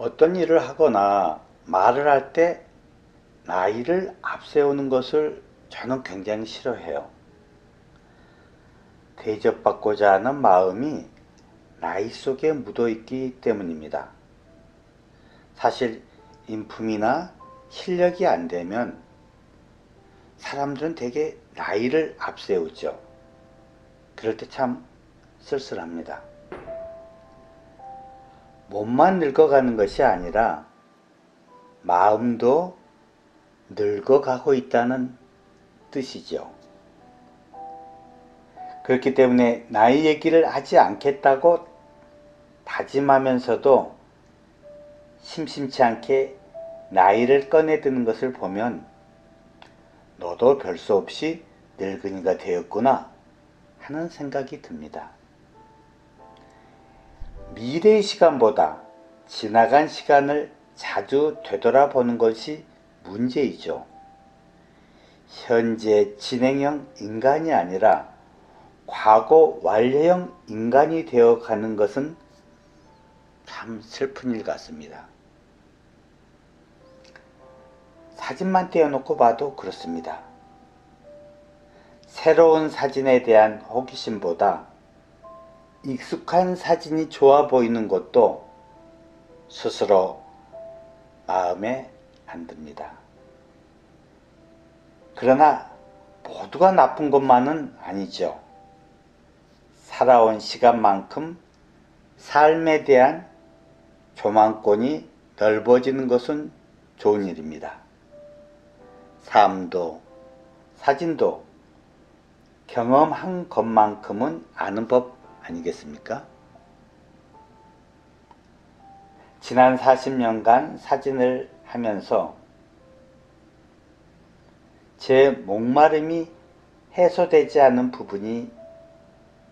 어떤 일을 하거나 말을 할 때 나이를 앞세우는 것을 저는 굉장히 싫어해요. 대접받고자 하는 마음이 나이 속에 묻어 있기 때문입니다. 사실 인품이나 실력이 안 되면 사람들은 되게 나이를 앞세우죠. 그럴 때 참 쓸쓸합니다. 몸만 늙어가는 것이 아니라 마음도 늙어가고 있다는 뜻이죠. 그렇기 때문에 나이 얘기를 하지 않겠다고 다짐하면서도 심심치 않게 나이를 꺼내드는 것을 보면 너도 별 수 없이 늙은이가 되었구나 하는 생각이 듭니다. 미래의 시간보다 지나간 시간을 자주 되돌아보는 것이 문제이죠. 현재 진행형 인간이 아니라 과거 완료형 인간이 되어가는 것은 참 슬픈 일 같습니다. 사진만 떼어놓고 봐도 그렇습니다. 새로운 사진에 대한 호기심보다 익숙한 사진이 좋아 보이는 것도 스스로 마음에 안 듭니다. 그러나 모두가 나쁜 것만은 아니죠. 살아온 시간만큼 삶에 대한 조망권이 넓어지는 것은 좋은 일입니다. 삶도 사진도 경험한 것만큼은 아는 법 아니겠습니까? 지난 40년간 사진을 하면서 제 목마름이 해소되지 않은 부분이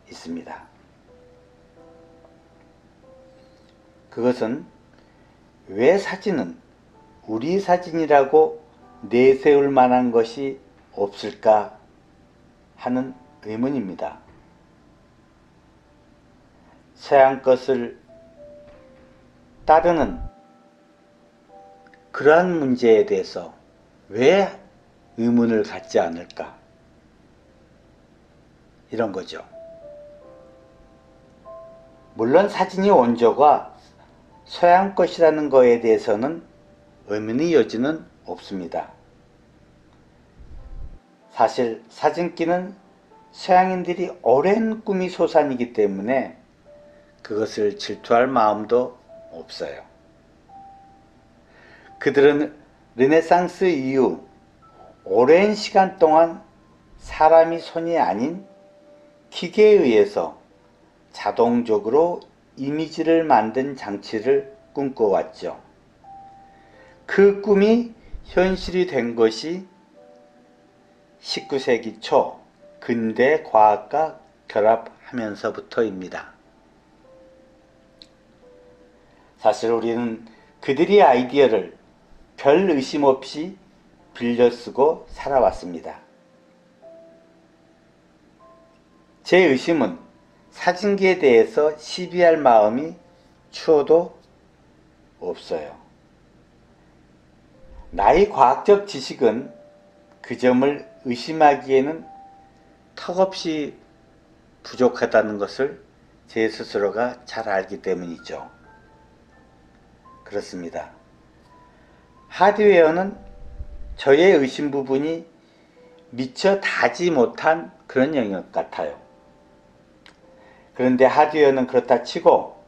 있습니다. 그것은 왜 사진은 우리 사진이라고 내세울 만한 것이 없을까 하는 의문입니다. 서양 것을 따르는 그러한 문제에 대해서 왜 의문을 갖지 않을까? 이런 거죠. 물론 사진이 원조가 서양 것이라는 거에 대해서는 의문의 여지는 없습니다. 사실 사진기는 서양인들이 오랜 꿈이 소산이기 때문에 그것을 질투할 마음도 없어요. 그들은 르네상스 이후 오랜 시간 동안 사람이 손이 아닌 기계에 의해서 자동적으로 이미지를 만든 장치를 꿈꿔왔죠. 그 꿈이 현실이 된 것이 19세기 초 근대 과학과 결합하면서부터입니다. 사실 우리는 그들의 아이디어를 별 의심 없이 빌려 쓰고 살아왔습니다. 제 의심은 사진기에 대해서 시비할 마음이 추워도 없어요. 나의 과학적 지식은 그 점을 의심하기에는 턱없이 부족하다는 것을 제 스스로가 잘 알기 때문이죠. 그렇습니다. 하드웨어는 저의 의심 부분이 미처 닿지 못한 그런 영역 같아요. 그런데 하드웨어는 그렇다 치고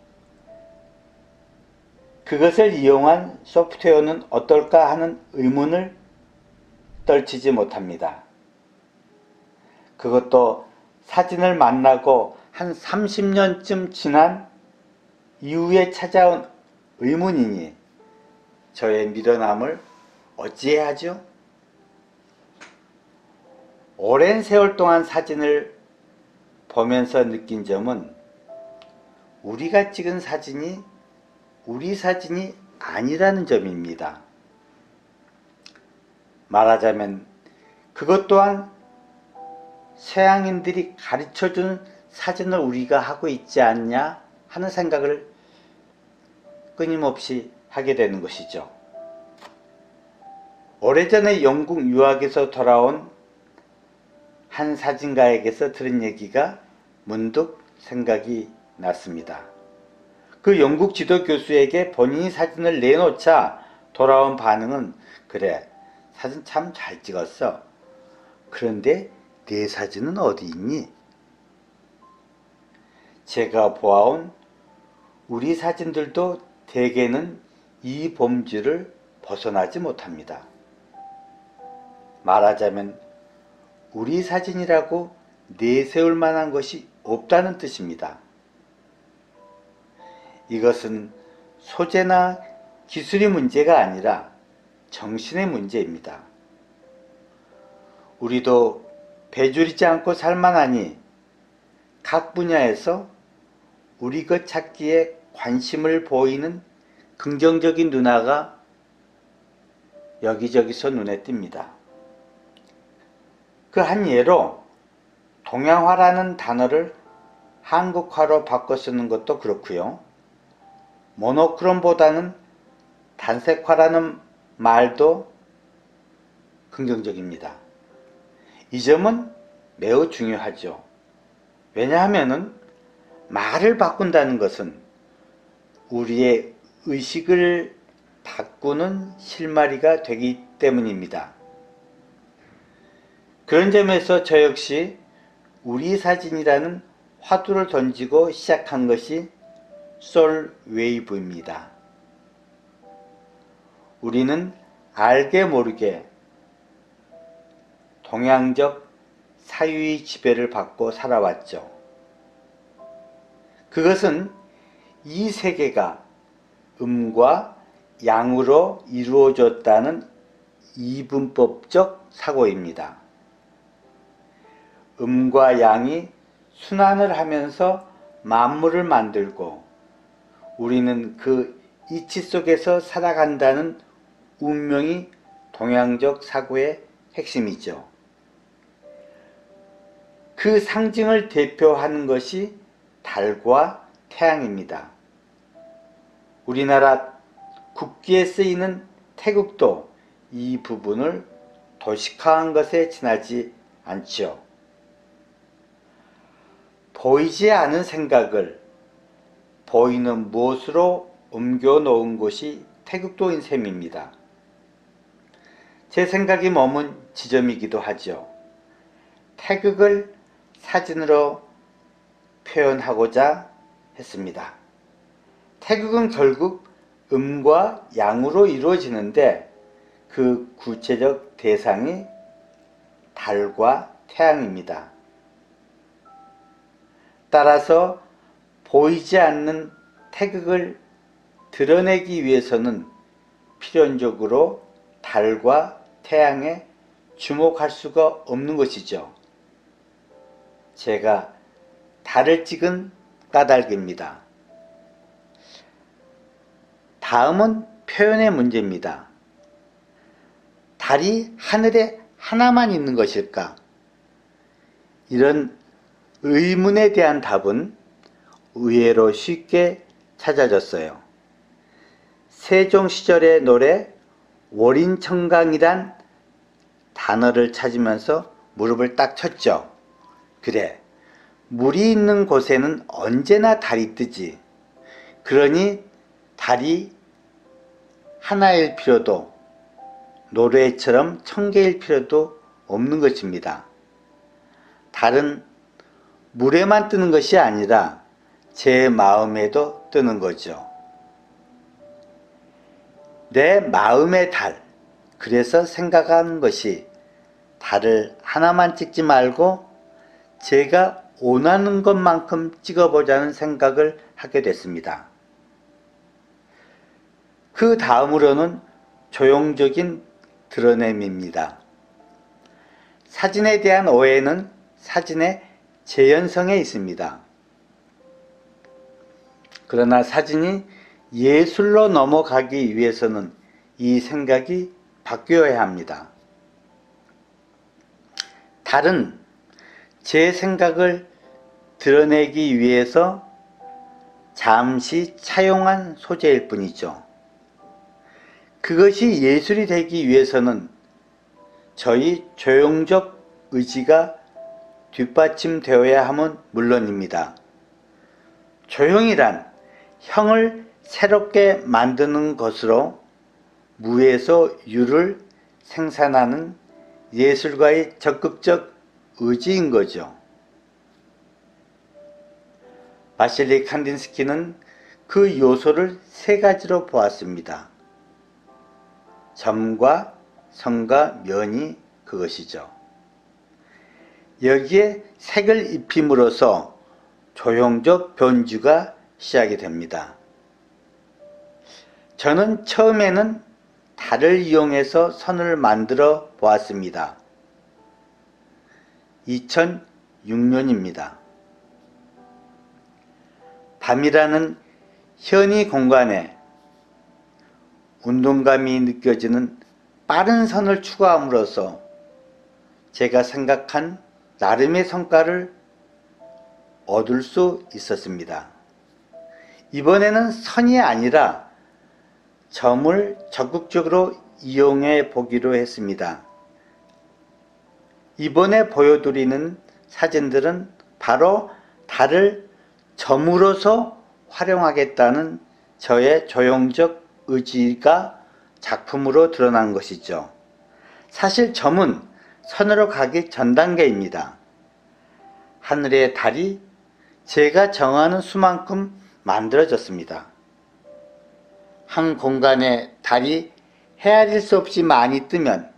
그것을 이용한 소프트웨어는 어떨까 하는 의문을 떨치지 못합니다. 그것도 사진을 만나고 한 30년쯤 지난 이후에 찾아온 의문이니 저의 미련함을 어찌해야 하죠? 오랜 세월 동안 사진을 보면서 느낀 점은 우리가 찍은 사진이 우리 사진이 아니라는 점입니다. 말하자면 그것 또한 서양인들이 가르쳐준 사진을 우리가 하고 있지 않냐 하는 생각을 끊임없이 하게 되는 것이죠. 오래전에 영국 유학에서 돌아온 한 사진가에게서 들은 얘기가 문득 생각이 났습니다. 그 영국 지도 교수에게 본인이 사진을 내놓자 돌아온 반응은, 그래, 사진 참 잘 찍었어. 그런데 내 사진은 어디 있니? 제가 보아온 우리 사진들도 대개는 이 범주를 벗어나지 못합니다. 말하자면 우리 사진이라고 내세울 만한 것이 없다는 뜻입니다. 이것은 소재나 기술의 문제가 아니라 정신의 문제입니다. 우리도 배줄이지 않고 살만하니 각 분야에서 우리 것 찾기에 관심을 보이는 긍정적인 누나가 여기저기서 눈에 띕니다. 그 한 예로 동양화라는 단어를 한국화로 바꿔 쓰는 것도 그렇고요. 모노크롬보다는 단색화라는 말도 긍정적입니다. 이 점은 매우 중요하죠. 왜냐하면 말을 바꾼다는 것은 우리의 의식을 바꾸는 실마리가 되기 때문입니다. 그런 점에서 저 역시 우리 사진이라는 화두를 던지고 시작한 것이 솔웨이브입니다. 우리는 알게 모르게 동양적 사유의 지배를 받고 살아왔죠. 그것은 이 세계가 음과 양으로 이루어졌다는 이분법적 사고입니다. 음과 양이 순환을 하면서 만물을 만들고 우리는 그 이치 속에서 살아간다는 운명이 동양적 사고의 핵심이죠. 그 상징을 대표하는 것이 달과 태양입니다. 우리나라 국기에 쓰이는 태극도 이 부분을 도식화한 것에 지나지 않지요. 보이지 않은 생각을 보이는 무엇으로 옮겨 놓은 것이 태극도인 셈입니다. 제 생각이 머문 지점이기도 하죠. 태극을 사진으로 표현하고자 했습니다. 태극은 결국 음과 양으로 이루어지는데 그 구체적 대상이 달과 태양입니다. 따라서 보이지 않는 태극을 드러내기 위해서는 필연적으로 달과 태양에 주목할 수가 없는 것이죠. 제가 달을 찍은 까닭입니다. 다음은 표현의 문제입니다. 달이 하늘에 하나만 있는 것일까? 이런 의문에 대한 답은 의외로 쉽게 찾아졌어요. 세종 시절의 노래 월인청강이란 단어를 찾으면서 무릎을 딱 쳤죠. 그래, 물이 있는 곳에는 언제나 달이 뜨지. 그러니 달이 하나일 필요도, 노래처럼 1000개일 필요도 없는 것입니다. 달은 물에만 뜨는 것이 아니라 제 마음에도 뜨는 거죠. 내 마음의 달, 그래서 생각한 것이 달을 하나만 찍지 말고 제가 원하는 것만큼 찍어보자는 생각을 하게 됐습니다. 그 다음으로는 조형적인 드러냄입니다. 사진에 대한 오해는 사진의 재현성에 있습니다. 그러나 사진이 예술로 넘어가기 위해서는 이 생각이 바뀌어야 합니다. 달은 제 생각을 드러내기 위해서 잠시 차용한 소재일 뿐이죠. 그것이 예술이 되기 위해서는 저희 조형적 의지가 뒷받침되어야 함은 물론입니다. 조형이란 형을 새롭게 만드는 것으로 무에서 유를 생산하는 예술가의 적극적 의지인 거죠. 바실리 칸딘스키는 그 요소를 세 가지로 보았습니다. 점과 선과 면이 그것이죠. 여기에 색을 입힘으로써 조형적 변주가 시작이 됩니다. 저는 처음에는 달을 이용해서 선을 만들어 보았습니다. 2006년입니다. 밤이라는 현이 공간에 운동감이 느껴지는 빠른 선을 추구함으로써 제가 생각한 나름의 성과를 얻을 수 있었습니다. 이번에는 선이 아니라 점을 적극적으로 이용해 보기로 했습니다. 이번에 보여드리는 사진들은 바로 달을 점으로서 활용하겠다는 저의 조형적 의지가 작품으로 드러난 것이죠. 사실 점은 선으로 가기 전 단계입니다. 하늘의 달이 제가 정하는 수만큼 만들어졌습니다. 한 공간에 달이 헤아릴 수 없이 많이 뜨면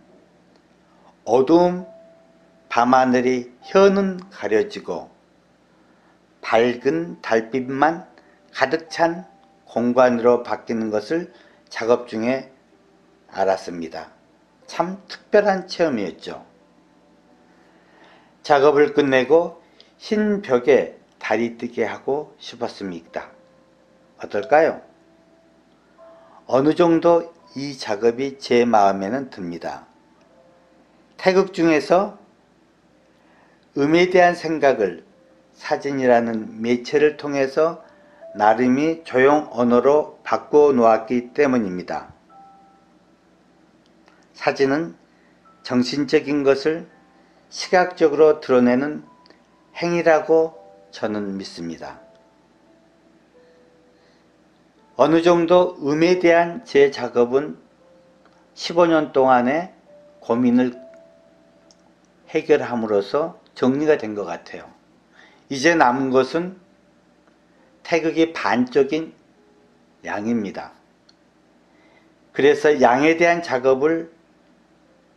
어두운 밤하늘이 현은 가려지고 밝은 달빛만 가득 찬 공간으로 바뀌는 것을 작업 중에 알았습니다. 참 특별한 체험이었죠. 작업을 끝내고 흰 벽에 달이 뜨게 하고 싶었습니다. 어떨까요? 어느 정도 이 작업이 제 마음에는 듭니다. 태극 중에서 음에 대한 생각을 사진이라는 매체를 통해서 나름의 조형 언어로 바꾸어 놓았기 때문입니다. 사진은 정신적인 것을 시각적으로 드러내는 행위라고 저는 믿습니다. 어느 정도 음에 대한 제 작업은 15년 동안의 고민을 해결함으로써 정리가 된 것 같아요. 이제 남은 것은 태극의 반적인 양입니다. 그래서 양에 대한 작업을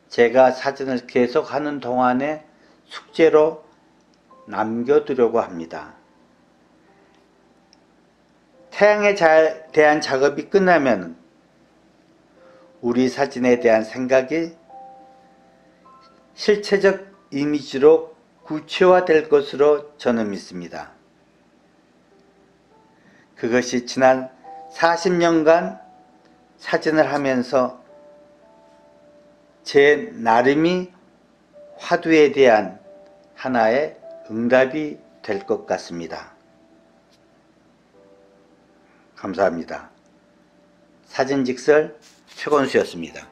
제가 사진을 계속하는 동안에 숙제로 남겨두려고 합니다. 태양에 대한 작업이 끝나면 우리 사진에 대한 생각이 실체적 이미지로 구체화될 것으로 저는 믿습니다. 그것이 지난 40년간 사진을 하면서 제 나름의 화두에 대한 하나의 응답이 될 것 같습니다. 감사합니다. 사진직설 최건수였습니다.